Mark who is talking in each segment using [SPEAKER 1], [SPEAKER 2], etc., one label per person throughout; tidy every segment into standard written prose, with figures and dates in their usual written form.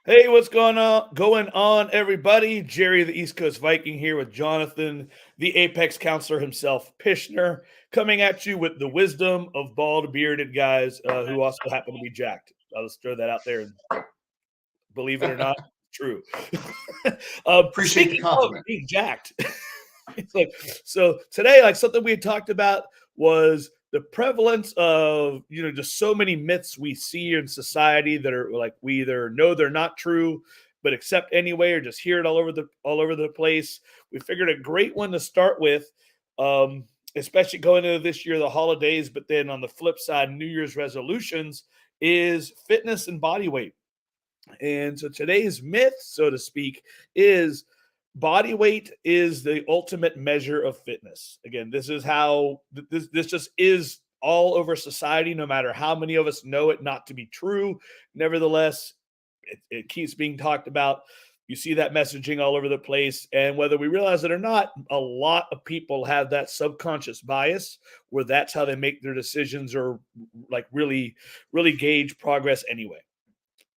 [SPEAKER 1] Hey, what's going on, everybody? Jerry, the East Coast Viking, here with Jonathan, the Apex counselor himself, Pishner, coming at you with the wisdom of bald, bearded guys who also happen to be jacked. I'll just throw that out there, and believe it or not, true.
[SPEAKER 2] Appreciate the
[SPEAKER 1] Speaking of
[SPEAKER 2] compliment.
[SPEAKER 1] being jacked, it's like so today, like something we had talked about was the prevalence of just so many myths we see in society that are like we either know they're not true but accept anyway, or just hear it all over the place. We figured a great one to start with, um, especially going into this year, the holidays, but then on the flip side, New Year's resolutions, is fitness and body weight. And so today's myth, so to speak, is body weight is the ultimate measure of fitness. Again, this is how this just is all over society, no matter how many of us know it not to be true. Nevertheless, it keeps being talked about. You see that messaging all over the place. And whether we realize it or not, a lot of people have that subconscious bias where that's how they make their decisions or like really gauge progress anyway.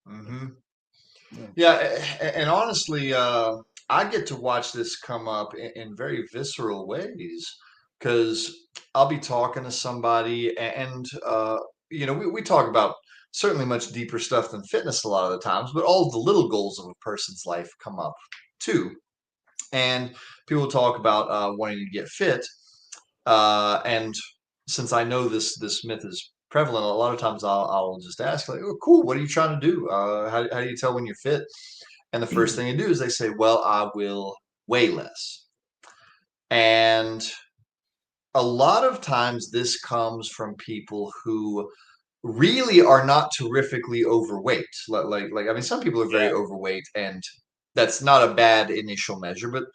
[SPEAKER 2] hmm
[SPEAKER 1] Yeah.
[SPEAKER 2] Yeah, and honestly, I get to watch this come up in very visceral ways because I'll be talking to somebody, and we talk about certainly much deeper stuff than fitness a lot of the times, but all of the little goals of a person's life come up too. And people talk about wanting to get fit, and since I know this myth is prevalent, a lot of times I'll just ask like, "Oh, cool. What are you trying to do? How do you tell when you're fit?" And the first thing they do is they say, "Well, I will weigh less." And a lot of times this comes from people who really are not terrifically overweight. I mean, some people are
[SPEAKER 1] Yeah.
[SPEAKER 2] very overweight, and that's not a bad initial measure, but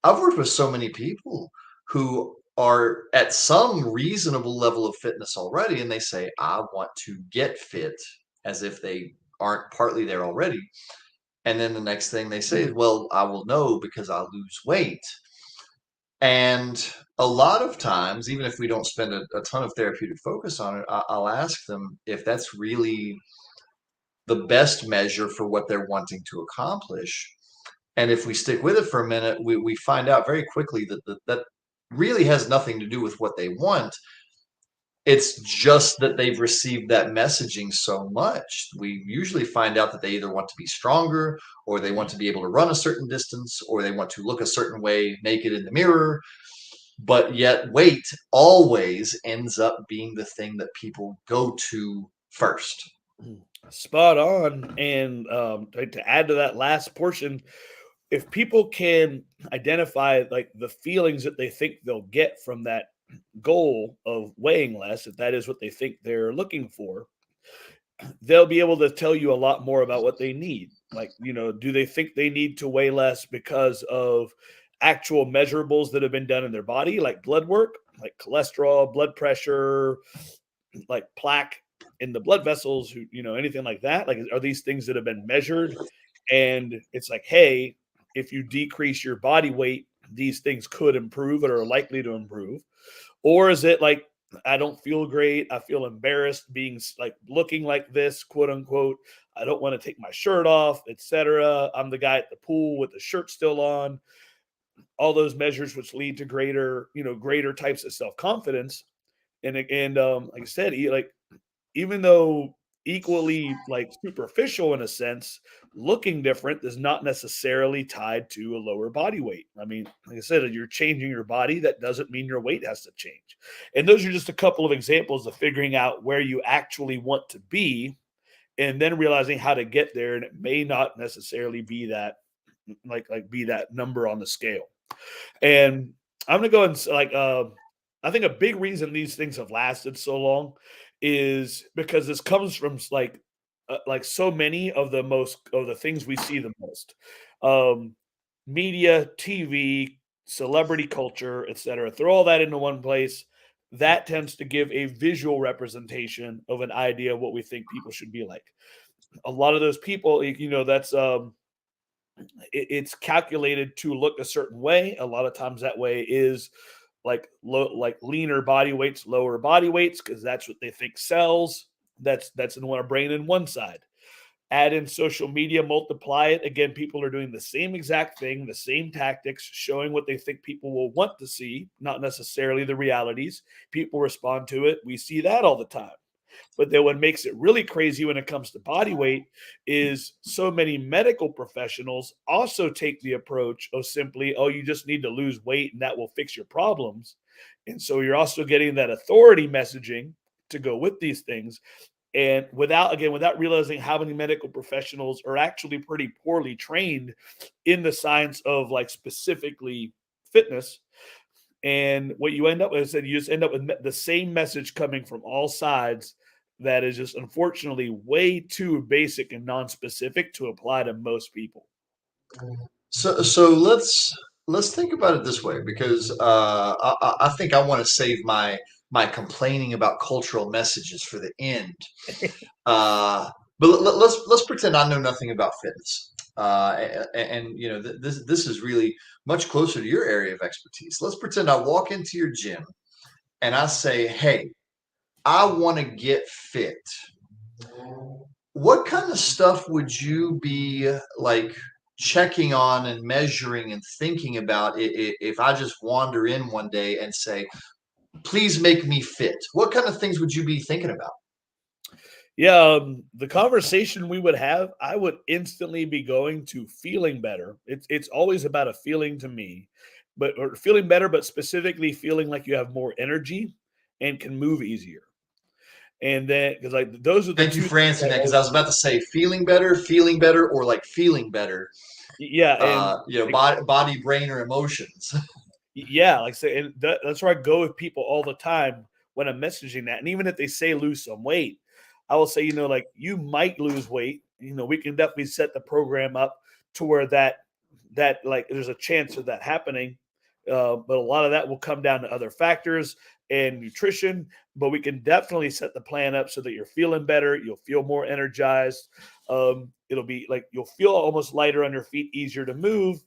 [SPEAKER 2] I've worked with so many people who are at some reasonable level of fitness already, and they say, I want to get fit, as if they aren't partly there already. And then the next thing they say is, well, I will know because I lose weight. And a lot of times, even if we don't spend a ton of therapeutic focus on it, I'll ask them if that's really the best measure for what they're wanting to accomplish. And if we stick with it for a minute, we find out very quickly that really has nothing to do with what they want. It's just that they've received that messaging so much. We usually find out that they either want to be stronger, or they want to be able to run a certain distance, or they want to look a certain way naked in the mirror. But yet, weight always ends up being the thing that people go to first.
[SPEAKER 1] Spot on. And to add to that last portion, if people can identify like the feelings that they think they'll get from that goal of weighing less, if that is what they think they're looking for, they'll be able to tell you a lot more about what they need. Like, do they think they need to weigh less because of actual measurables that have been done in their body, like blood work, like cholesterol, blood pressure, like plaque in the blood vessels, anything like that? Like, are these things that have been measured? And it's like, hey, if you decrease your body weight, these things could improve or are likely to improve. Or is it like, I don't feel great, I feel embarrassed being like looking like this, quote unquote, I don't want to take my shirt off, etc. I'm the guy at the pool with the shirt still on. All those measures which lead to greater types of self-confidence. And like I said, like, even though equally like superficial in a sense, looking different is not necessarily tied to a lower body weight. I mean, like I said, you're changing your body, that doesn't mean your weight has to change. And those are just a couple of examples of figuring out where you actually want to be and then realizing how to get there. And it may not necessarily be that like be that number on the scale. And I'm gonna go and I think a big reason these things have lasted so long is because this comes from like so many of the things we see the most, um, media, TV, celebrity culture, etc. Throw all that into one place. That tends to give a visual representation of an idea of what we think people should be like. A lot of those people, that's it's calculated to look a certain way. A lot of times that way is like like leaner body weights, lower body weights, because that's what they think sells. That's in one brain in one side. Add in social media, multiply it. Again, people are doing the same exact thing, the same tactics, showing what they think people will want to see, not necessarily the realities. People respond to it. We see that all the time. But then what makes it really crazy when it comes to body weight is so many medical professionals also take the approach of simply, oh, you just need to lose weight and that will fix your problems. And so you're also getting that authority messaging to go with these things. And without realizing how many medical professionals are actually pretty poorly trained in the science of like specifically fitness. And what you end up with is that you just end up with the same message coming from all sides that is just unfortunately way too basic and non-specific to apply to most people.
[SPEAKER 2] So let's think about it this way, because I think I want to save my complaining about cultural messages for the end. But let's pretend I know nothing about fitness, and you know this is really much closer to your area of expertise. Let's pretend I walk into your gym and I say, "Hey, I want to get fit." What kind of stuff would you be like checking on and measuring and thinking about if I just wander in one day and say, please make me fit? What kind of things would you be thinking about?
[SPEAKER 1] Yeah, the conversation we would have, I would instantly be going to feeling better. It's always about a feeling to me, but or feeling better, but specifically feeling like you have more energy and can move easier. And then because like those are the
[SPEAKER 2] Thank you
[SPEAKER 1] two
[SPEAKER 2] for
[SPEAKER 1] things I
[SPEAKER 2] answering that, because I was
[SPEAKER 1] always,
[SPEAKER 2] about to say feeling better, or like feeling better.
[SPEAKER 1] yeah, and like,
[SPEAKER 2] Body, brain, or emotions.
[SPEAKER 1] yeah, like I say, and that's where I go with people all the time when I'm messaging that. And even if they say lose some weight, I will say, like you might lose weight. We can definitely set the program up to where that like there's a chance of that happening. But a lot of that will come down to other factors and nutrition. But we can definitely set the plan up so that you're feeling better. You'll feel more energized. It'll be like you'll feel almost lighter on your feet, easier to move,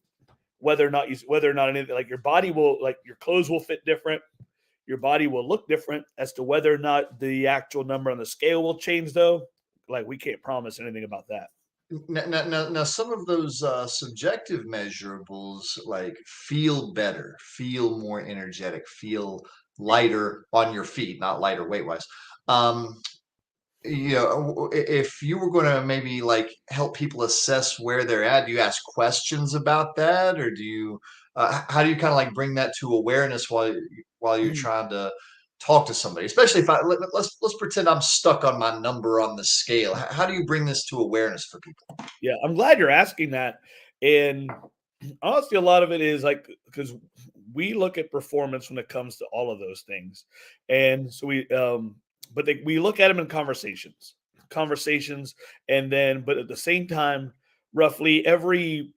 [SPEAKER 1] whether or not anything like your body will like your clothes will fit different, your body will look different. As to whether or not the actual number on the scale will change, though, like we can't promise anything about that.
[SPEAKER 2] Now, some of those subjective measurables, like feel better, feel more energetic, feel lighter on your feet, not lighter weight wise. Um, if you were going to maybe like help people assess where they're at, do you ask questions about that, or do you, how do you kind of like bring that to awareness while you're
[SPEAKER 1] Mhm.
[SPEAKER 2] trying to talk to somebody? Especially if let's pretend I'm stuck on my number on the scale. How do you bring this to awareness for people?
[SPEAKER 1] Yeah, I'm glad you're asking that. And honestly, a lot of it is like because we look at performance when it comes to all of those things, and so we look at them in conversations, and then but at the same time, roughly every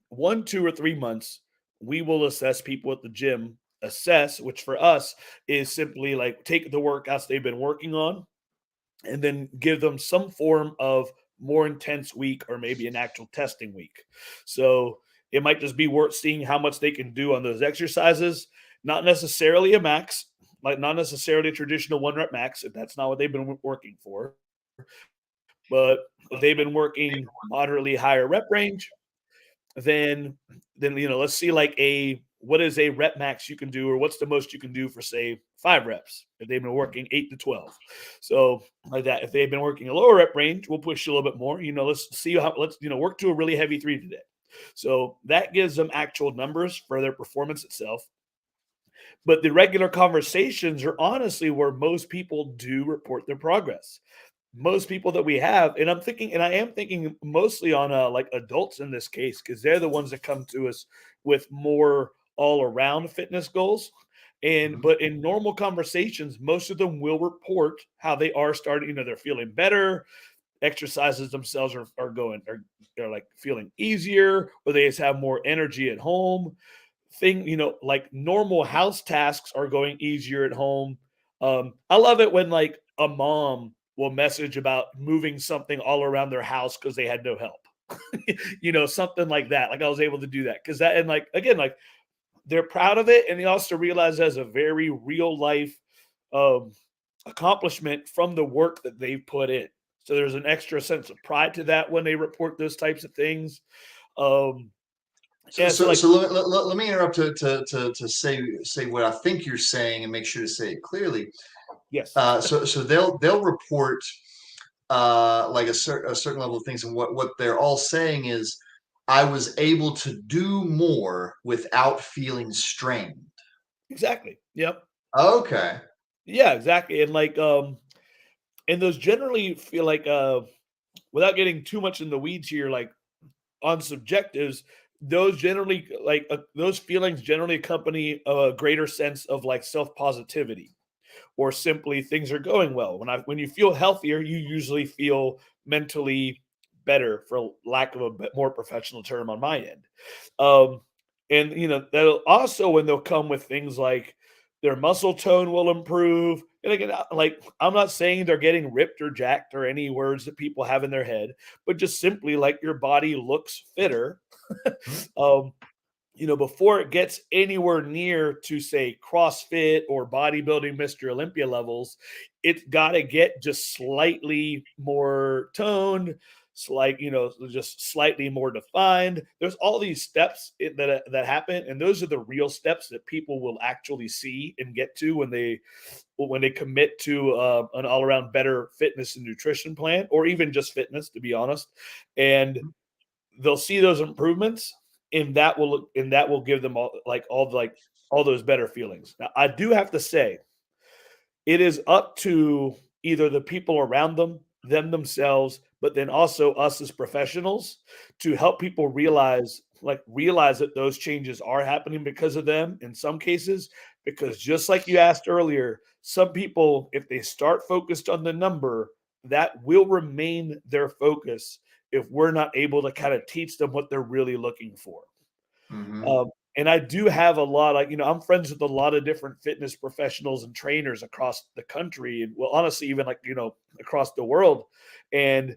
[SPEAKER 1] 1, 2, or 3 months, we will assess people at the gym. Assess, which for us is simply like take the workouts they've been working on and then give them some form of more intense week or maybe an actual testing week. So it might just be worth seeing how much they can do on those exercises, not necessarily a max, like not necessarily a traditional 1 rep max, if that's not what they've been working for. But if they've been working moderately higher rep range, then let's see like a what is a rep max you can do, or what's the most you can do for say 5 reps if they've been working 8 to 12. So like that, if they've been working a lower rep range, we'll push you a little bit more. Let's see how let's work to a really heavy 3 today. So that gives them actual numbers for their performance itself. But the regular conversations are honestly where most people do report their progress. Most people that we have, and I am thinking mostly on like adults in this case, because they're the ones that come to us with more all around fitness goals. And
[SPEAKER 2] Mhm.
[SPEAKER 1] but in normal conversations, most of them will report how they are starting, they're feeling better, exercises themselves are like feeling easier, or they just have more energy at home like normal house tasks are going easier at home. I love it when like a mom will message about moving something all around their house because they had no help. Something like that. Like I was able to do that because that, and like again, like they're proud of it, and they also realize as a very real life um, accomplishment from the work that they've put in. So there's an extra sense of pride to that when they report those types of things. Um,
[SPEAKER 2] So,
[SPEAKER 1] yeah, so
[SPEAKER 2] so,
[SPEAKER 1] like,
[SPEAKER 2] so let me interrupt to say what I think you're saying and make sure to say it clearly.
[SPEAKER 1] yes,
[SPEAKER 2] So they'll report like a certain level of things, and what they're all saying is, I was able to do more without feeling strained.
[SPEAKER 1] exactly. Yep.
[SPEAKER 2] Okay.
[SPEAKER 1] Yeah, exactly. And those generally feel like, without getting too much in the weeds here, like on subjectives, those generally those feelings generally accompany a greater sense of like self positivity, or simply things are going well. When you feel healthier, you usually feel mentally better, for lack of a bit more professional term on my end. Um, and that'll also, when they'll come with things like their muscle tone will improve. And again, like, I'm not saying they're getting ripped or jacked or any words that people have in their head, but just simply like your body looks fitter. um, before it gets anywhere near to, say, CrossFit or bodybuilding Mr. Olympia levels, it's got to get just slightly more toned, just slightly more defined. There's all these steps that happen, and those are the real steps that people will actually see and get to when they commit to an all around better fitness and nutrition plan, or even just fitness, to be honest. And they'll see those improvements, and that will give them all those better feelings. Now, I do have to say, it is up to either the people around them themselves, but then also us as professionals, to help people realize that those changes are happening because of them in some cases. Because just like you asked earlier, some people, if they start focused on the number, that will remain their focus if we're not able to kind of teach them what they're really looking for.
[SPEAKER 2] Mm-hmm.
[SPEAKER 1] And I do have a lot, I'm friends with a lot of different fitness professionals and trainers across the country, and, well, honestly, even across the world. And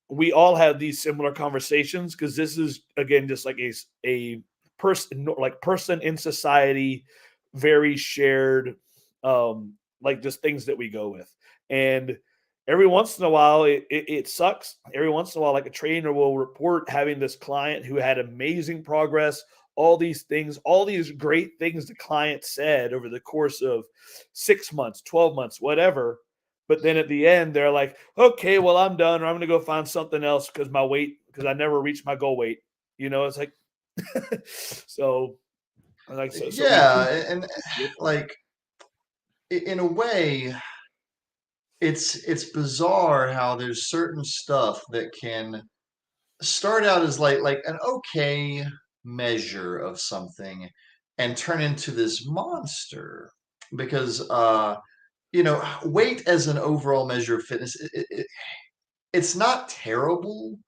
[SPEAKER 1] we all have these similar conversations, because this is, again, just like a person in society, very shared, just things that we go with. And every once in a while, it sucks. Every once in a while, like, a trainer will report having this client who had amazing progress, all these things, all these great things the client said over the course of 6 months, 12 months, whatever. But then at the end, they're like, okay, well, I'm done, or I'm going to go find something else because I never reached my goal weight. It's like, so, so we
[SPEAKER 2] Yeah,
[SPEAKER 1] do
[SPEAKER 2] and
[SPEAKER 1] with them.
[SPEAKER 2] like in a way, it's bizarre how there's certain stuff that can start out as like an okay measure of something and turn into this monster, because weight as an overall measure of fitness, it's not terrible,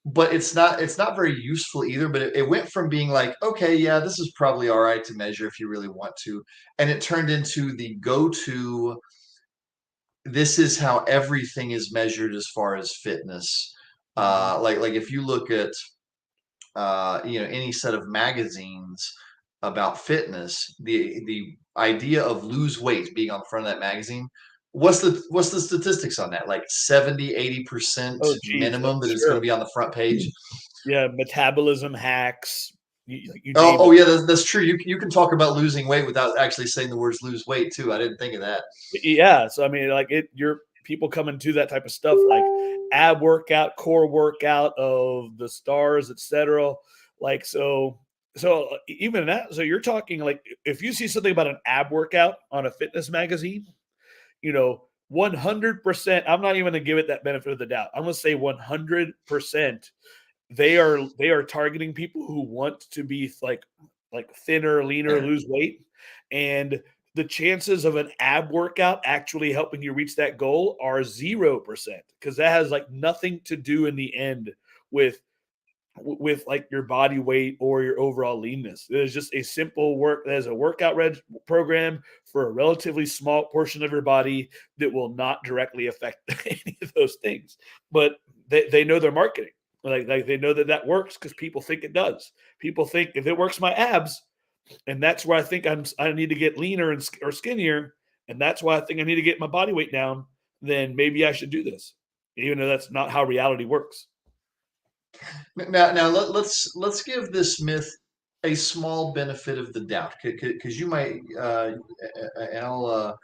[SPEAKER 2] but it's not very useful either. But it went from being like, okay, yeah, this is probably all right to measure if you really want to, and it turned into the go-to. This is how everything is measured as far as fitness.
[SPEAKER 1] Mhm.
[SPEAKER 2] Like if you look at any set of magazines about fitness, the idea of lose weight being on the front of that magazine, what's the statistics on that? Like 70-80%
[SPEAKER 1] Oh, geez,
[SPEAKER 2] minimum that it's going to
[SPEAKER 1] sure.
[SPEAKER 2] be on the front page.
[SPEAKER 1] Yeah, metabolism hacks, you
[SPEAKER 2] Oh,
[SPEAKER 1] name
[SPEAKER 2] oh
[SPEAKER 1] it.
[SPEAKER 2] yeah, that's true. You can talk about losing weight without actually saying the words lose weight too. I didn't think of that.
[SPEAKER 1] Yeah, so I mean, like, you're people coming to that type of stuff, like ab workout, core workout of the stars, etc. Like, even that, so you're talking, like, if you see something about an ab workout on a fitness magazine, 100%. I'm not even gonna give it that benefit of the doubt. I'm gonna say 100%. They are targeting people who want to be like thinner, leaner,
[SPEAKER 2] There.
[SPEAKER 1] lose weight, and the chances of an ab workout actually helping you reach that goal are 0%, because that has like nothing to do in the end with like your body weight or your overall leanness. It is just a simple there's a workout program for a relatively small portion of your body that will not directly affect any of those things. But they know their marketing. Like they know that works because people think it does. People think if it works my abs, and that's where I think I need to get leaner or skinnier, and that's why I think I need to get my body weight down. then maybe I should do this, even though that's not how reality works.
[SPEAKER 2] Now let's give this myth a small benefit of the doubt, because you might, and I'll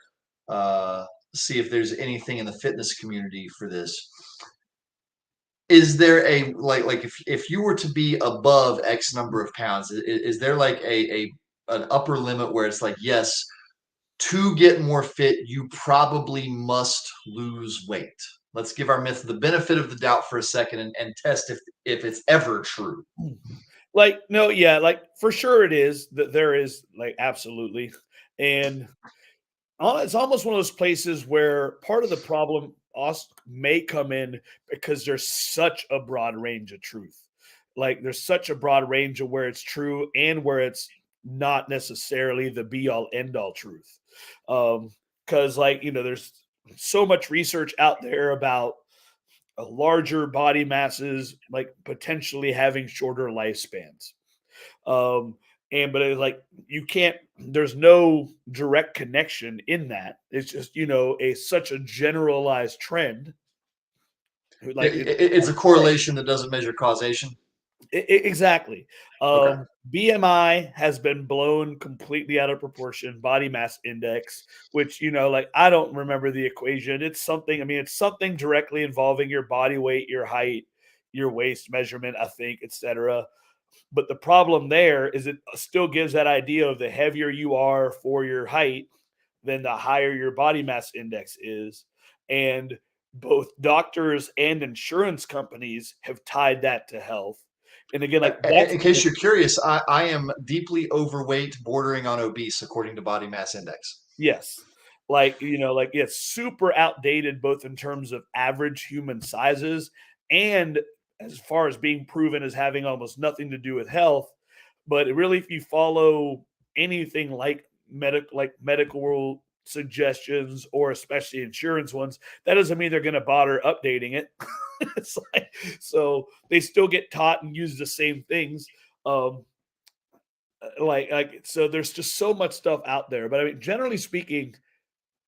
[SPEAKER 2] see if there's anything in the fitness community for this. Is there a like if you were to be above X number of pounds, is there like a an upper limit where it's like, yes, to get more fit, you probably must lose weight? Let's give our myth the benefit of the doubt for a second and test if it's ever true.
[SPEAKER 1] Like, no, yeah, like for sure it is that there is like absolutely. And it's almost one of those places where part of the problem may come in because there's such a broad range of truth. Like there's such a broad range of where it's true and where it's not necessarily the be all end all truth. Because like, there's so much research out there about larger body masses, like potentially having shorter lifespans. Um, but it's like you can't. There's no direct connection in that. It's just such a generalized trend. Like
[SPEAKER 2] It's a correlation that doesn't measure causation.
[SPEAKER 1] exactly.
[SPEAKER 2] Okay.
[SPEAKER 1] BMI has been blown completely out of proportion. Body mass index, which like I don't remember the equation. It's something. I mean, it's something directly involving your body weight, your height, your waist measurement, I think, etc. But the problem there is it still gives that idea of the heavier you are for your height, then the higher your body mass index is. And both doctors and insurance companies have tied that to health. And again, like that's
[SPEAKER 2] In case you're curious, I am deeply overweight, bordering on obese, according to body mass index.
[SPEAKER 1] yes. Like, like it's super outdated both in terms of average human sizes and as far as being proven as having almost nothing to do with health. But really, if you follow anything like medical suggestions or especially insurance ones, that doesn't mean they're going to bother updating it. It's like, so they still get taught and use the same things. Um, so there's just so much stuff out there. But I mean, generally speaking,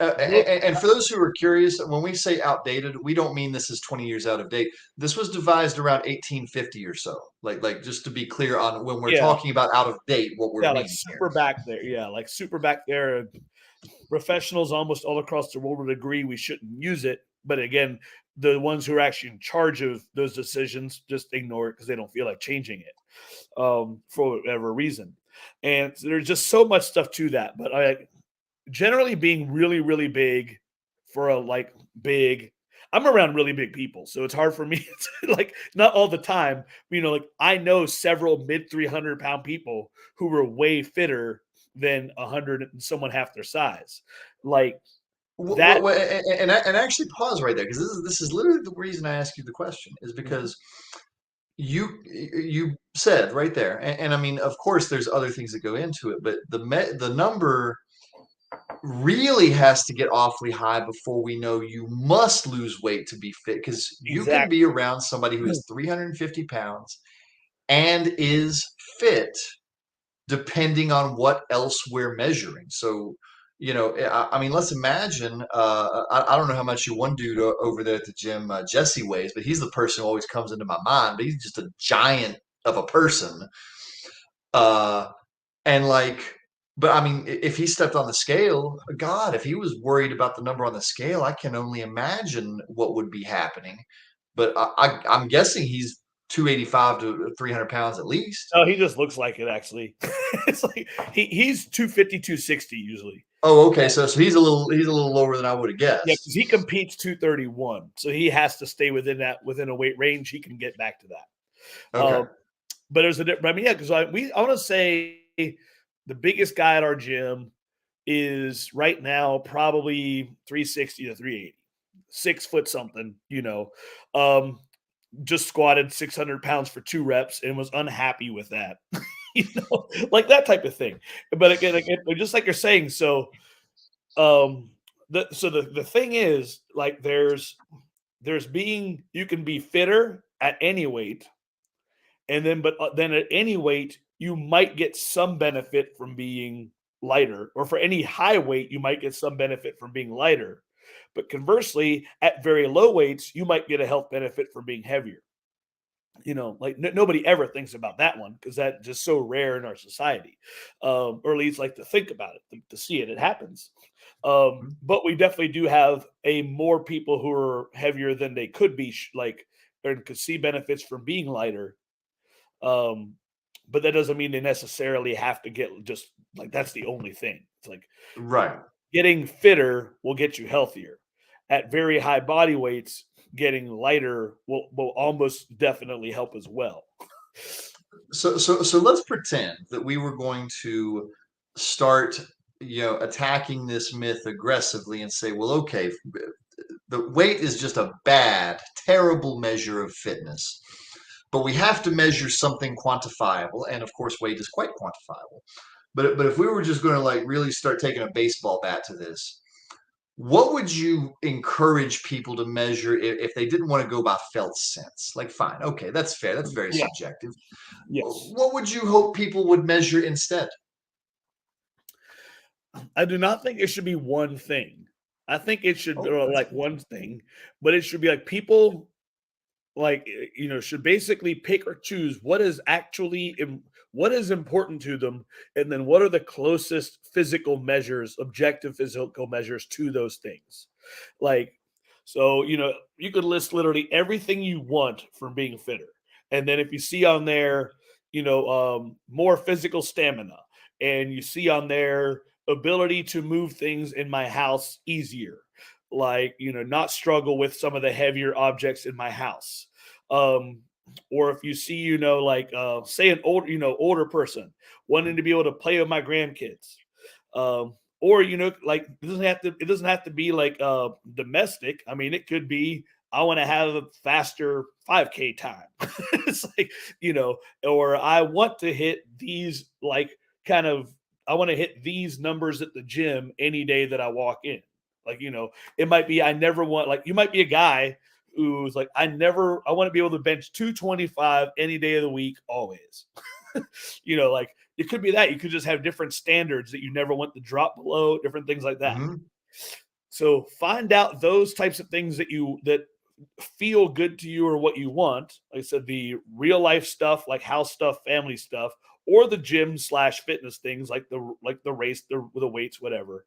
[SPEAKER 2] And for those who are curious, when we say outdated, we don't mean this is 20 years out of date. This was devised around 1850 or so. Like just to be clear on when we're
[SPEAKER 1] yeah,
[SPEAKER 2] talking about out of date, what we're
[SPEAKER 1] yeah, like
[SPEAKER 2] meaning here.
[SPEAKER 1] super back there. Yeah, like super back there. Professionals almost all across the world would agree we shouldn't use it. But again, the ones who are actually in charge of those decisions just ignore it because they don't feel like changing it for whatever reason. And so there's just so much stuff to that. But I generally being really, really big for a like big. I'm around really big people, so it's hard for me to like not all the time. Like I know several mid 300-pound people who were way fitter than 100 and someone half their size. Like that.
[SPEAKER 2] And actually pause right there, because this is literally the reason I ask you the question, is because you said right there, and I mean, of course, there's other things that go into it, but the number really has to get awfully high before we know you must lose weight to be fit, because you can
[SPEAKER 1] Exactly.
[SPEAKER 2] be around somebody who is 350 pounds and is fit depending on what else we're measuring. So, I mean, let's imagine, I don't know how much your one dude over there at the gym, Jesse, weighs, but he's the person who always comes into my mind, but he's just a giant of a person. Uh, and like, but I mean, if he stepped on the scale, God, if he was worried about the number on the scale, I can only imagine what would be happening. But I'm guessing he's 285 to 300 pounds at least.
[SPEAKER 1] Oh, he just looks like it. Actually, it's like he's 250, 260 usually.
[SPEAKER 2] Oh, okay. So he's a little lower than I would have
[SPEAKER 1] Yeah, because
[SPEAKER 2] guessed.
[SPEAKER 1] he competes 231, so he has to stay within a weight range. He can get back to that.
[SPEAKER 2] Okay.
[SPEAKER 1] But there's a different. I mean, yeah, because I want to say the biggest guy at our gym is right now probably 360 to 380, 6 foot something. Um, just squatted 600 pounds for 2 reps and was unhappy with that. Like that type of thing. But again, just like you're saying, so the thing is like you can be fitter at any weight, and then at any weight you might get some benefit from being lighter, or for any high weight you might get some benefit from being lighter. But conversely, at very low weights, you might get a health benefit from being heavier. Like nobody ever thinks about that one because that's just so rare in our society, or at least like to think about it, to see it. It happens. But we definitely do have a more people who are heavier than they could be, like, and could see benefits from being lighter. Um, but that doesn't mean they necessarily have to get just like that's the only thing. It's like
[SPEAKER 2] Right.
[SPEAKER 1] getting fitter will get you healthier. At very high body weights, getting lighter will almost definitely help as well.
[SPEAKER 2] So let's pretend that we were going to start, attacking this myth aggressively and say, well, okay, the weight is just a bad, terrible measure of fitness, but we have to measure something quantifiable, and of course, weight is quite quantifiable. But if we were just going to like really start taking a baseball bat to this, what would you encourage people to measure if they didn't want to go by felt sense? Like, fine, okay, that's fair. That's very
[SPEAKER 1] Yeah.
[SPEAKER 2] subjective.
[SPEAKER 1] Yes.
[SPEAKER 2] What would you hope people would measure instead?
[SPEAKER 1] I do not think it should be one thing. I think it should be
[SPEAKER 2] Oh, that's
[SPEAKER 1] like one thing, but it should be like people like should basically pick or choose what is actually what is important to them, and then what are the closest physical measures, objective physical measures to those things. Like, so you could list literally everything you want from being fitter, and then if you see on there, more physical stamina, and you see on there ability to move things in my house easier, like not struggle with some of the heavier objects in my house. um or if you see like say an older person wanting to be able to play with my grandkids, or like it doesn't have to be like domestic. I mean, it could be I want to have a faster 5K time. It's like, or I want to hit these like kind of I want to hit these numbers at the gym any day that I walk in. Like, it might be I never want, like, you might be a guy who's like, I want to be able to bench 225 any day of the week, always. Like, it could be that you could just have different standards that you never want to drop below, different things like that.
[SPEAKER 2] hmm
[SPEAKER 1] So find out those types of things that feel good to you or what you want. Like I said, the real life stuff, like house stuff, family stuff, or the gym slash fitness things like the race, the weights, whatever.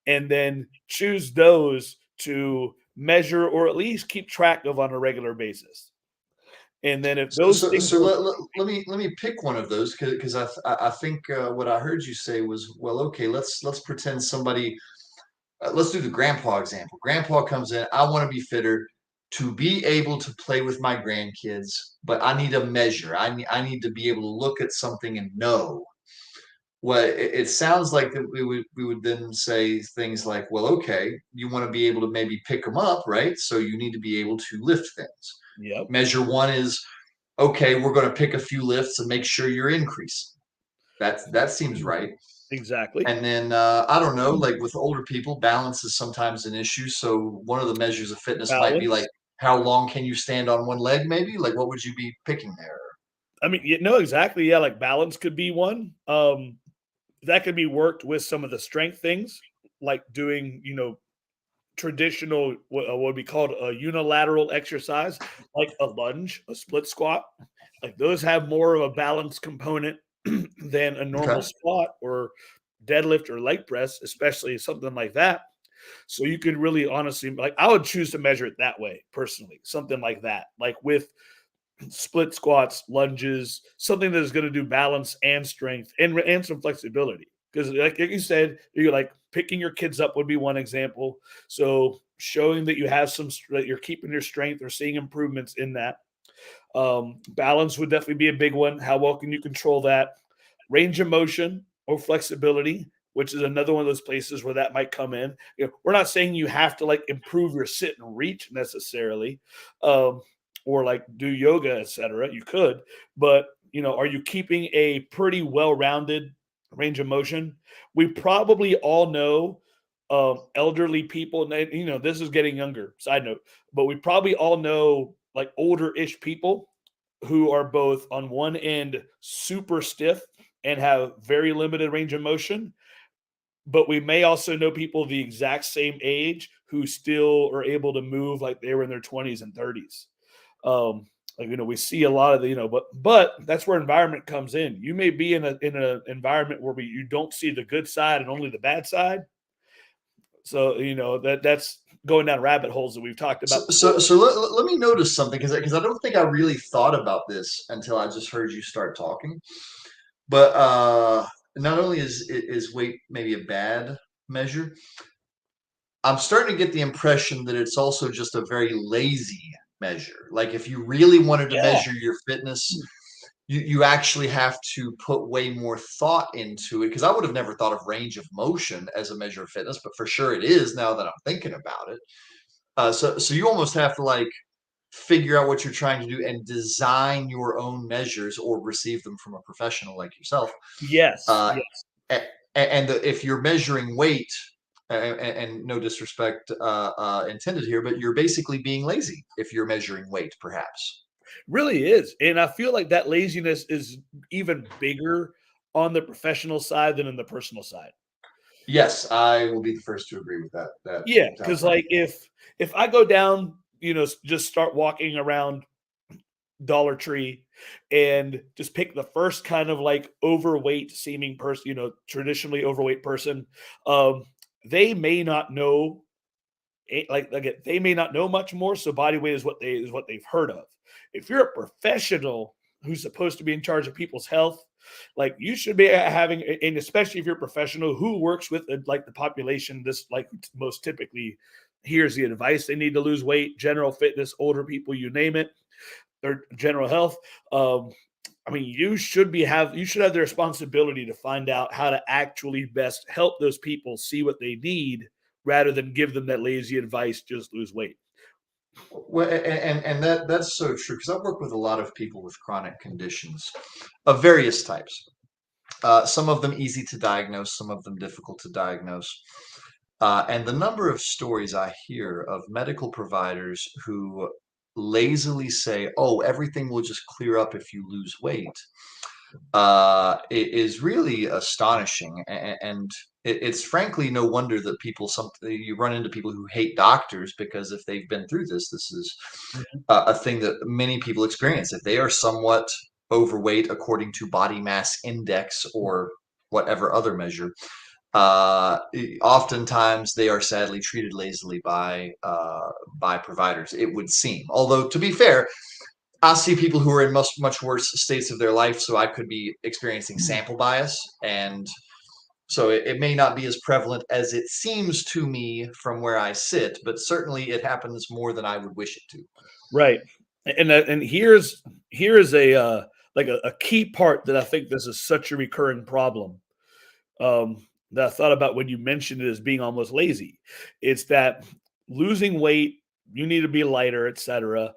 [SPEAKER 1] And then choose those to measure or at least keep track of on a regular basis. And then if
[SPEAKER 2] So,
[SPEAKER 1] those
[SPEAKER 2] so,
[SPEAKER 1] things
[SPEAKER 2] so
[SPEAKER 1] are
[SPEAKER 2] let me pick one of those because I think what I heard you say was, well, okay, let's pretend somebody. Let's do the grandpa example. Grandpa comes in. I want to be fitter to be able to play with my grandkids, but I need a measure. I need to be able to look at something and know. Well, it sounds like that we would then say things like, well, okay, you want to be able to maybe pick them up, right? So you need to be able to lift things.
[SPEAKER 1] Yep.
[SPEAKER 2] Measure one is, okay, we're going to pick a few lifts and make sure you're increasing. That seems right.
[SPEAKER 1] Exactly.
[SPEAKER 2] And then I don't know, like with older people, balance is sometimes an issue. So one of the measures of fitness might be like
[SPEAKER 1] Balance.
[SPEAKER 2] how long can you stand on one leg, maybe? Like what would you be picking there?
[SPEAKER 1] I mean, exactly. Yeah, like balance could be one. That could be worked with some of the strength things, like doing, traditional what would be called a unilateral exercise, like a lunge, a split squat. Like those have more of a balance component than a normal
[SPEAKER 2] Okay.
[SPEAKER 1] squat or deadlift or leg press, especially something like that. So you could really honestly, like, I would choose to measure it that way personally, something like that, like with split squats, lunges, something that is going to do balance and strength and some flexibility. Because like you said, you're like picking your kids up would be one example. So showing that you have that you're keeping your strength or seeing improvements in that. Balance would definitely be a big one. How well can you control that? Range of motion or flexibility, which is another one of those places where that might come in. We're not saying you have to like improve your sit and reach necessarily, um, or like do yoga, etc. You could, but are you keeping a pretty well-rounded range of motion? We probably all know elderly people, and this is getting younger. Side note, but we probably all know like older-ish people who are both on one end super stiff and have very limited range of motion, but we may also know people the exact same age who still are able to move like they were in their 20s and 30s. Like, we see a lot of the, but that's where environment comes in. You may be in an environment where you don't see the good side and only the bad side. So, that's going down rabbit holes that we've talked
[SPEAKER 2] So,
[SPEAKER 1] about
[SPEAKER 2] so,
[SPEAKER 1] before.
[SPEAKER 2] so let me notice something, because I don't think I really thought about this until I just heard you start talking. But not only is weight maybe a bad measure, I'm starting to get the impression that it's also just a very lazy measure. Like, if you really wanted to
[SPEAKER 1] Yeah.
[SPEAKER 2] measure your fitness, you actually have to put way more thought into it. Because I would have never thought of range of motion as a measure of fitness, but for sure it is now that I'm thinking about it. So you almost have to, like, figure out what you're trying to do and design your own measures, or receive them from a professional like yourself.
[SPEAKER 1] Yes.
[SPEAKER 2] Uh,
[SPEAKER 1] Yes.
[SPEAKER 2] and if you're measuring weight, and no disrespect intended here, but you're basically being lazy if you're measuring weight, perhaps.
[SPEAKER 1] Really is. And I feel like that laziness is even bigger on the professional side than in the personal side.
[SPEAKER 2] Yes, I will be the first to agree with that
[SPEAKER 1] Yeah, because
[SPEAKER 2] outright.
[SPEAKER 1] like if I go down, just start walking around Dollar Tree and just pick the first kind of like overweight seeming person, traditionally overweight person, um, they may not know again, they may not know much more. So body weight is what they've heard of. If you're a professional who's supposed to be in charge of people's health, like you should be having, and especially if you're a professional who works with like the population, this like most typically here's the advice they need to lose weight, general fitness, older people, you name it, their general health. Um, I mean, you should have the responsibility to find out how to actually best help those people see what they need rather than give them that lazy advice, just lose weight.
[SPEAKER 2] Well, and that's so true, because I've worked with a lot of people with chronic conditions of various types. Some of them easy to diagnose, some of them difficult to diagnose. And the number of stories I hear of medical providers who lazily say, "Oh, everything will just clear up if you lose weight," is really astonishing. And it's frankly no wonder that you run into people who hate doctors, because if they've been through this is
[SPEAKER 1] Mhm.
[SPEAKER 2] a thing that many people experience. If they are somewhat overweight according to body mass index or whatever other measure, oftentimes they are sadly treated lazily by providers, it would seem. Although, to be fair, I see people who are in much worse states of their life, so I could be experiencing sample bias, and so it may not be as prevalent as it seems to me from where I sit, but certainly it happens more than I would wish it to.
[SPEAKER 1] Right. And here's a like a key part that I think this is such a recurring problem. That I thought about when you mentioned it as being almost lazy. It's that losing weight, you need to be lighter, etc.,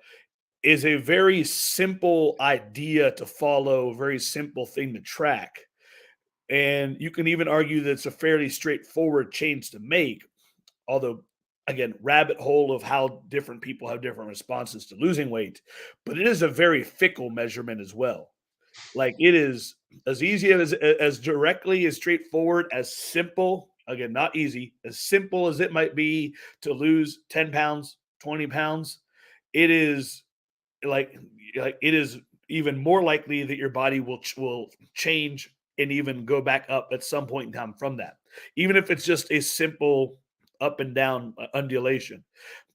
[SPEAKER 1] is a very simple idea to follow, very simple thing to track. And you can even argue that it's a fairly straightforward change to make, although again, rabbit hole of how different people have different responses to losing weight, but it is a very fickle measurement as well. Like it is as easy as directly as straightforward, as simple, again, not easy, as simple as it might be to lose 10 pounds, 20 pounds. It is like it is even more likely that your body will change and even go back up at some point in time from that, even if it's just a simple up and down undulation.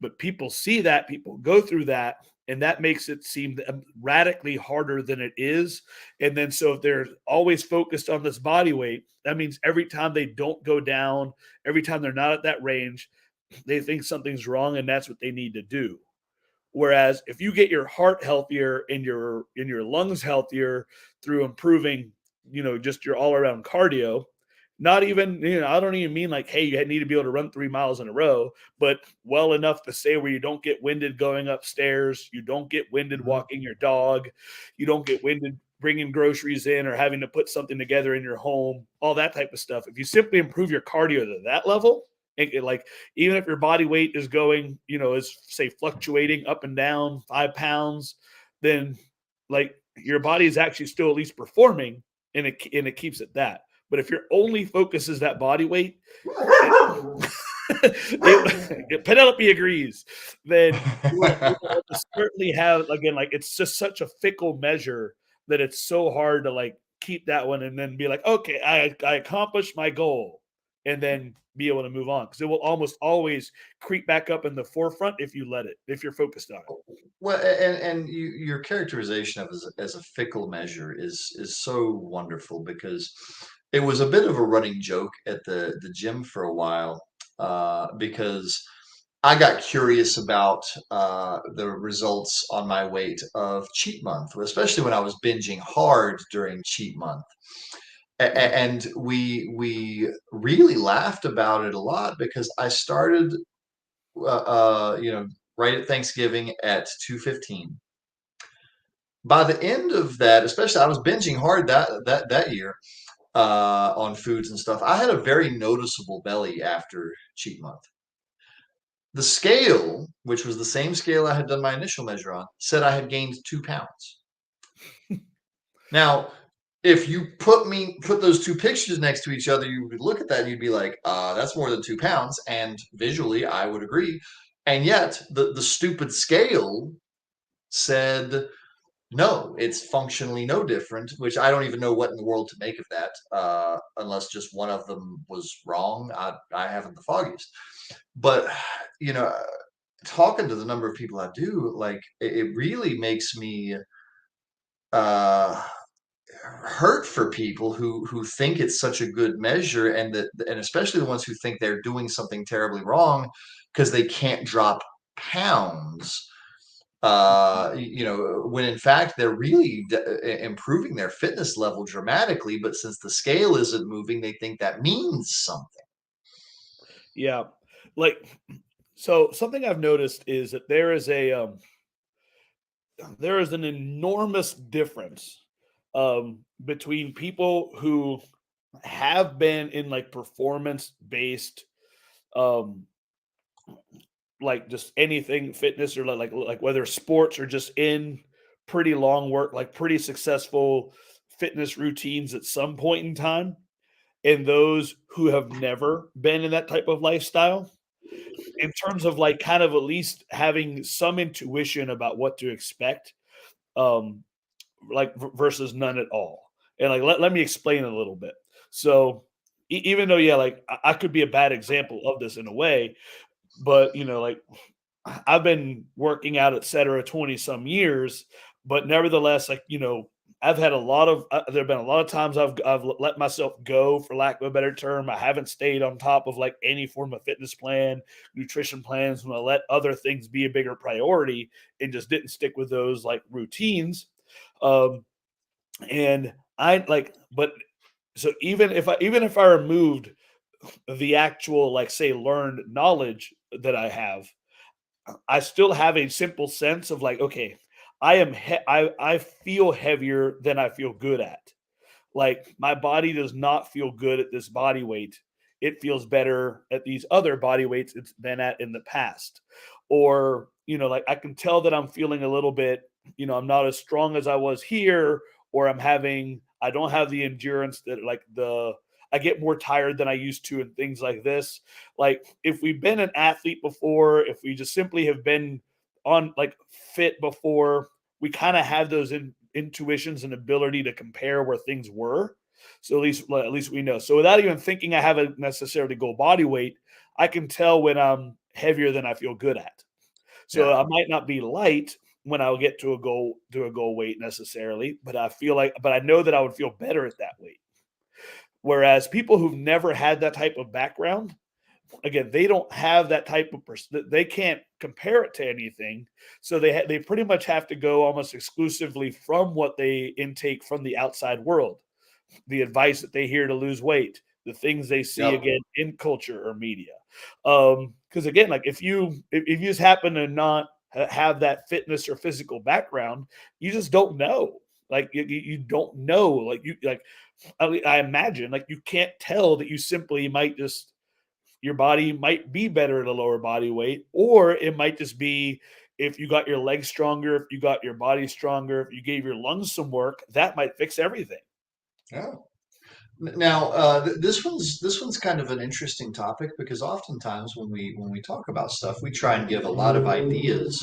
[SPEAKER 1] But people see that, people go through that, and that makes it seem radically harder than it is. And then so if they're always focused on this body weight, that means every time they don't go down, every time they're not at that range, they think something's wrong, and that's what they need to do. Whereas if you get your heart healthier and your lungs healthier through improving, just your all around cardio, not even, I don't even mean like, hey, you need to be able to run 3 miles in a row, but well enough to say where you don't get winded going upstairs, you don't get winded
[SPEAKER 2] Mhm.
[SPEAKER 1] walking your dog, you don't get winded bringing groceries in or having to put something together in your home, all that type of stuff. If you simply improve your cardio to that level, like even if your body weight is going, is say fluctuating up and down 5 pounds, then like your body is actually still at least performing, and it keeps it that. But if your only focus is that body weight, Penelope agrees, then you will certainly have, again, like, it's just such a fickle measure that it's so hard to, like, keep that one and then be like, okay, I accomplished my goal, and then be able to move on, because it will almost always creep back up in the forefront if you let it, if you're focused on it.
[SPEAKER 2] Well, and your characterization of as a fickle measure is so wonderful, because it was a bit of a running joke at the gym for a while, because I got curious about the results on my weight of cheat month, especially when I was binging hard during cheat month. And we really laughed about it a lot, because I started, right at Thanksgiving at 215. By the end of that, especially, I was binging hard that year on foods and stuff. I had a very noticeable belly after cheat month. The scale, which was the same scale I had done my initial measure on, said I had gained 2 pounds. Now, if you put those two pictures next to each other, you would look at that and you'd be like, that's more than 2 pounds. And visually, I would agree. And yet, the stupid scale said, no, it's functionally no different, which I don't even know what in the world to make of that, unless just one of them was wrong. I haven't the foggiest. But, you know, talking to the number of people I do, like, it really makes me uh, hurt for people who think it's such a good measure, and especially the ones who think they're doing something terribly wrong because they can't drop pounds, when in fact they're really improving their fitness level dramatically, but since the scale isn't moving, they think that means something.
[SPEAKER 1] Yeah. Like, so something I've noticed is that there is an enormous difference between people who have been in, like, performance based, um like, just anything fitness, or like whether sports, or just in pretty long work, like pretty successful fitness routines at some point in time, and those who have never been in that type of lifestyle, in terms of, like, kind of at least having some intuition about what to expect, um like, versus none at all. And, like, let me explain a little bit. So, even though, yeah, like, I could be a bad example of this in a way, but, like, I've been working out, et cetera, 20 some years, but nevertheless, like, I've had a lot of, there have been a lot of times I've let myself go, for lack of a better term. I haven't stayed on top of, like, any form of fitness plan, nutrition plans, when I let other things be a bigger priority, and just didn't stick with those, like, routines. Um, and I like, but so even if I removed the actual, like, say, learned knowledge that I have, I still have a simple sense of, like, okay, I feel heavier than I feel good at. Like, my body does not feel good at this body weight. It feels better at these other body weights it's been at in the past. Or, like, I can tell that I'm feeling a little bit, I'm not as strong as I was here, or I don't have the endurance that, like, I get more tired than I used to, and things like this. Like, if we've been an athlete before, if we just simply have been on, like, fit before, we kind of have those intuitions and ability to compare where things were. So at least we know. So without even thinking I haven't necessarily go body weight, I can tell when I'm heavier than I feel good at. So
[SPEAKER 2] Yeah.
[SPEAKER 1] I might not be light when I'll get to a goal weight necessarily, but I know that I would feel better at that weight. Whereas people who've never had that type of background, again, they don't have that type of they can't compare it to anything, so they pretty much have to go almost exclusively from what they intake from the outside world, the advice that they hear to lose weight, the things they see,
[SPEAKER 2] Yep.
[SPEAKER 1] again, in culture or media. Because again, like, if you just happen to not have that fitness or physical background, you just don't know. Like, you don't know. Like, I imagine, like, you can't tell that you simply might just your body might be better at a lower body weight, or it might just be, if you got your legs stronger, if you got your body stronger, if you gave your lungs some work, that might fix everything.
[SPEAKER 2] Yeah. Now, this one's kind of an interesting topic because oftentimes when we talk about stuff, we try and give a lot of ideas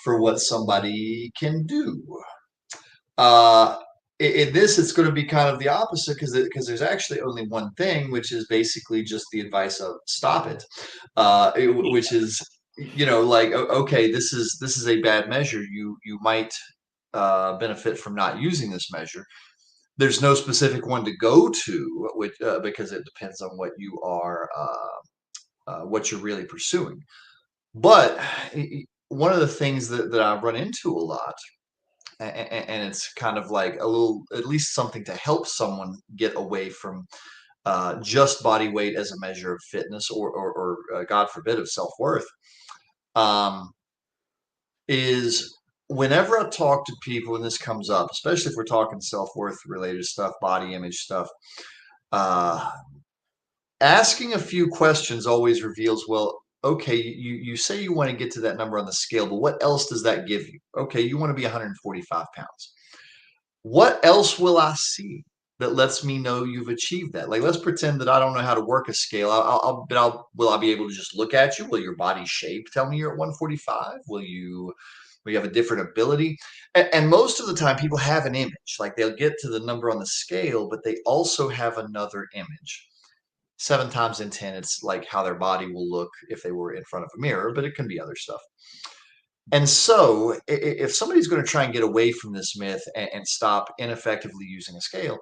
[SPEAKER 2] for what somebody can do. Uh, in this, it's going to be kind of the opposite because there's actually only one thing, which is basically just the advice of stop it, which is like okay, this is a bad measure. You might benefit from not using this measure. There's no specific one to go to, which because it depends on what you're really pursuing. But one of the things that I run into a lot, and it's kind of like a little, at least something to help someone get away from just body weight as a measure of fitness or God forbid, of self worth, um, is whenever I talk to people and this comes up, especially if we're talking self worth related stuff, body image stuff. Uh, Asking a few questions always reveals, well, okay, you say you want to get to that number on the scale, but what else does that give you? Okay, you want to be 145 pounds. What else will I see that lets me know you've achieved that? Like, let's pretend that I don't know how to work a scale. Will I be able to just look at you? Will your body shape tell me you're at 145? Will you have a different ability? And most of the time, people have an image. Like, they'll get to the number on the scale, but they also have another image. 7 times in 10, it's like how their body will look if they were in front of a mirror, but it can be other stuff. And so, if somebody's going to try and get away from this myth and stop ineffectively using a scale,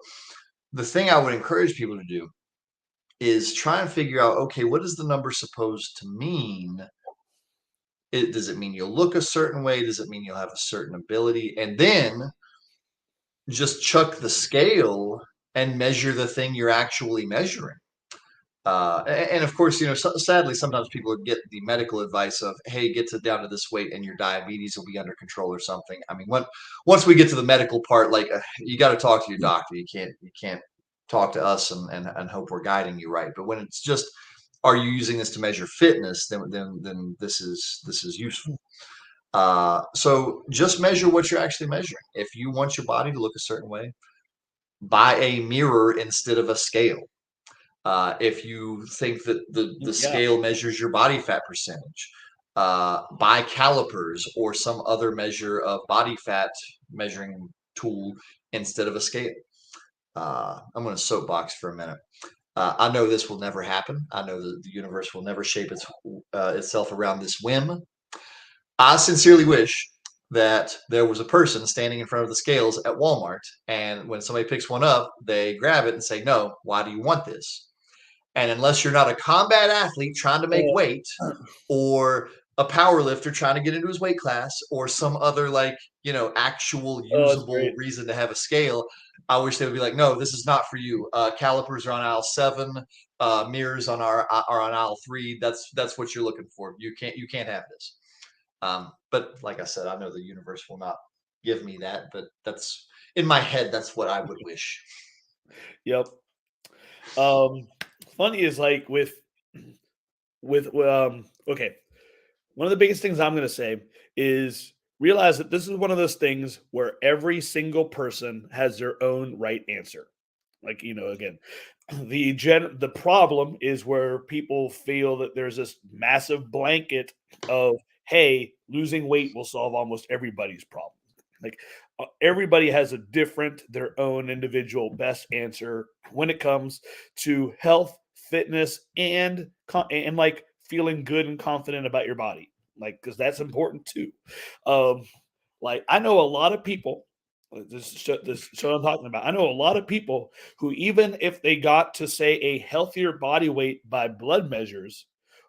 [SPEAKER 2] the thing I would encourage people to do is try and figure out, okay, what is the number supposed to mean? Does it mean you'll look a certain way? Does it mean you'll have a certain ability? And then just chuck the scale and measure the thing you're actually measuring. And of course, sadly, sometimes people get the medical advice of, "Hey, get down to this weight, and your diabetes will be under control," or something. I mean, once we get to the medical part, like you got to talk to your doctor. You can't talk to us and hope we're guiding you right. But when it's just, are you using this to measure fitness? Then this is useful. So just measure what you're actually measuring. If you want your body to look a certain way, buy a mirror instead of a scale. If you think that the
[SPEAKER 1] Yeah.
[SPEAKER 2] scale measures your body fat percentage, buy calipers or some other measure of body fat measuring tool instead of a scale. I'm going to soapbox for a minute. I know this will never happen. I know that the universe will never shape itself around this whim. I sincerely wish that there was a person standing in front of the scales at Walmart, and when somebody picks one up, they grab it and say, "No, why do you want this?" And unless you're not a combat athlete trying to make
[SPEAKER 1] Oh,
[SPEAKER 2] weight, or a power lifter trying to get into his weight class, or some other like, actual
[SPEAKER 1] oh, it's
[SPEAKER 2] usable
[SPEAKER 1] great.
[SPEAKER 2] reason to have a scale, I wish they would be like, no, this is not for you. Calipers are on aisle 7, mirrors are on aisle 3. That's what you're looking for. You can't have this. But like I said, I know the universe will not give me that, but that's in my head, that's what I would wish.
[SPEAKER 1] Yep. Um, Funny is like with okay. One of the biggest things I'm going to say is realize that this is one of those things where every single person has their own right answer. Like, again, the problem is where people feel that there's this massive blanket of, hey, losing weight will solve almost everybody's problem. Like, everybody has a different, their own individual best answer when it comes to health, fitness, and like feeling good and confident about your body. Like, because that's important too. Um, like, I know a lot of people. This show I'm talking about. I know a lot of people who, even if they got to say a healthier body weight by blood measures,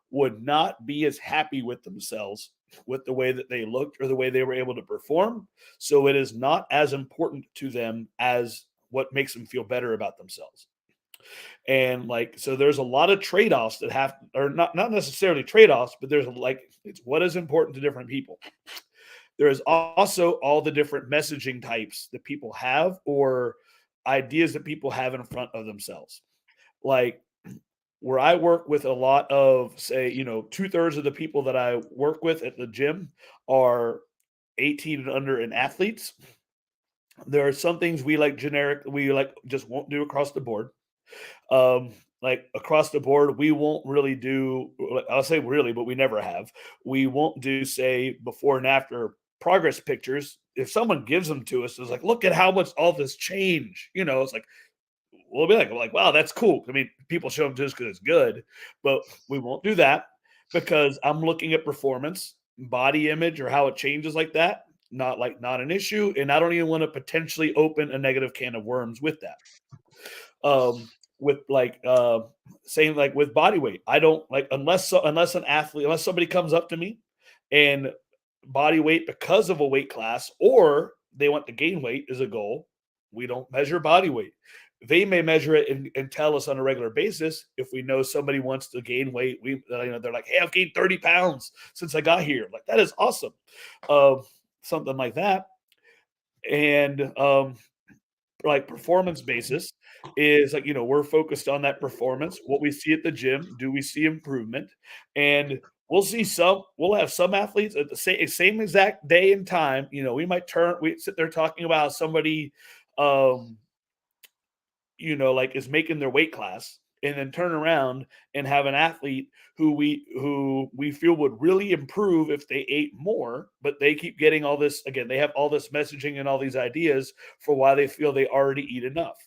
[SPEAKER 1] would not be as happy with themselves with the way that they looked or the way they were able to perform. So it is not as important to them as what makes them feel better about themselves. And like, so there's a lot of trade-offs that have, or not necessarily trade-offs, but there's like, it's what is important to different people. There is also all the different messaging types that people have, or ideas that people have in front of themselves. Like, where I work with a lot of, say, 2/3 of the people that I work with at the gym are 18 and under and athletes. There are some things we like just won't do across the board. Like across the board, we won't really do, I'll say really, but we never have. We won't do, say, before and after progress pictures. If someone gives them to us, it's like, look at how much all this change, it's like, we'll be like, wow, that's cool. I mean, people show them just because it's good, but we won't do that because I'm looking at performance, body image, or how it changes like that. Not an issue, and I don't even want to potentially open a negative can of worms with that. With like same like with body weight, I don't like unless an athlete, unless somebody comes up to me and body weight because of a weight class or they want to gain weight is a goal. We don't measure body weight. They may measure it and tell us on a regular basis. If we know somebody wants to gain weight, they're like, hey, I've gained 30 pounds since I got here. Like, that is awesome. Something like that. And like performance basis is like, we're focused on that performance, what we see at the gym. Do we see improvement? And we'll have some athletes at the same exact day and time. We sit there talking about somebody like is making their weight class, and then turn around and have an athlete who we feel would really improve if they ate more, but they keep getting all this. Again, they have all this messaging and all these ideas for why they feel they already eat enough.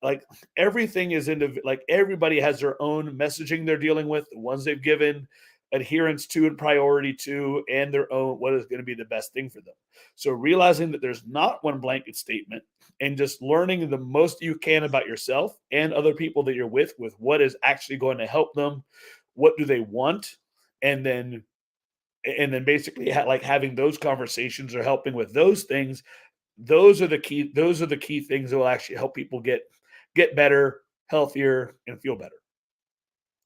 [SPEAKER 1] Like, everything is like everybody has their own messaging they're dealing with, the ones they've given adherence to and priority to, and their own what is going to be the best thing for them. So realizing that there's not one blanket statement, and just learning the most you can about yourself and other people that you're with what is actually going to help them, what do they want, and then basically like having those conversations or helping with those things. Those are the key things that will actually help people get better, healthier, and feel better.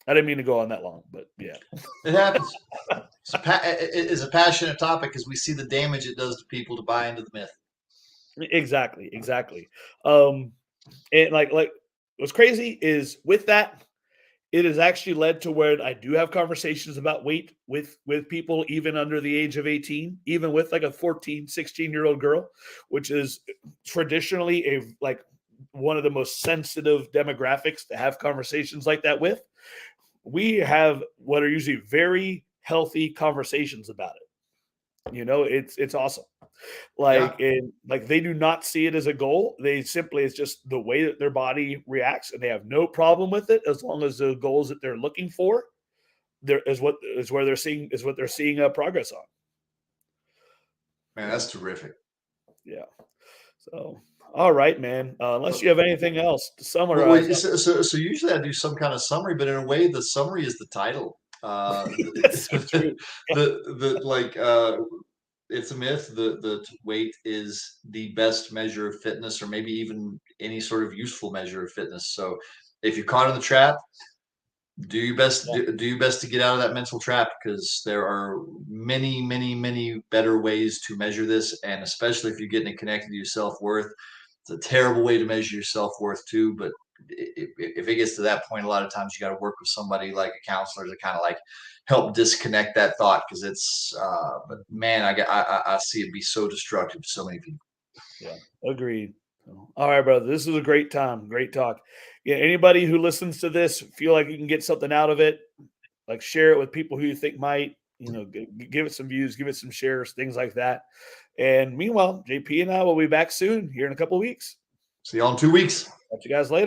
[SPEAKER 1] I didn't mean to go on that long, but yeah.
[SPEAKER 2] It happens. It's a passionate topic because we see the damage it does to people to buy into the myth.
[SPEAKER 1] Exactly. And like what's crazy is with that, it has actually led to where I do have conversations about weight with people even under the age of 18, even with like a 14, 16-year-old girl, which is traditionally like one of the most sensitive demographics to have conversations like that with. We have what are usually very healthy conversations about it. It's awesome. Like,
[SPEAKER 2] Yeah.
[SPEAKER 1] and like they do not see it as a goal. It's just the way that their body reacts, and they have no problem with it as long as the goals that they're looking for what they're seeing progress on.
[SPEAKER 2] Man, that's terrific.
[SPEAKER 1] Yeah. So, all right, man. Unless you have anything else to
[SPEAKER 2] Well,
[SPEAKER 1] summarize.
[SPEAKER 2] so usually I do some kind of summary, but in a way, the summary is the title.
[SPEAKER 1] That's so true.
[SPEAKER 2] It's a myth. The weight is the best measure of fitness, or maybe even any sort of useful measure of fitness. So, if you're caught in the trap, do your best.
[SPEAKER 1] Yeah.
[SPEAKER 2] Do your best to get out of that mental trap, because there are many, many, many better ways to measure this, and especially if you're getting it connected to your self worth. It's a terrible way to measure your self worth too, but if it gets to that point, a lot of times you got to work with somebody like a counselor to kind of like help disconnect that thought, because it's. But man, I see it be so destructive to so many people.
[SPEAKER 1] Yeah. Agreed. All right, brother. This was a great time. Great talk. Yeah. Anybody who listens to this feel like you can get something out of it, like share it with people who you think might, give it some views, give it some shares, things like that. And meanwhile, JP and I will be back soon here in a couple of weeks.
[SPEAKER 2] See y'all in 2 weeks.
[SPEAKER 1] Catch you guys later.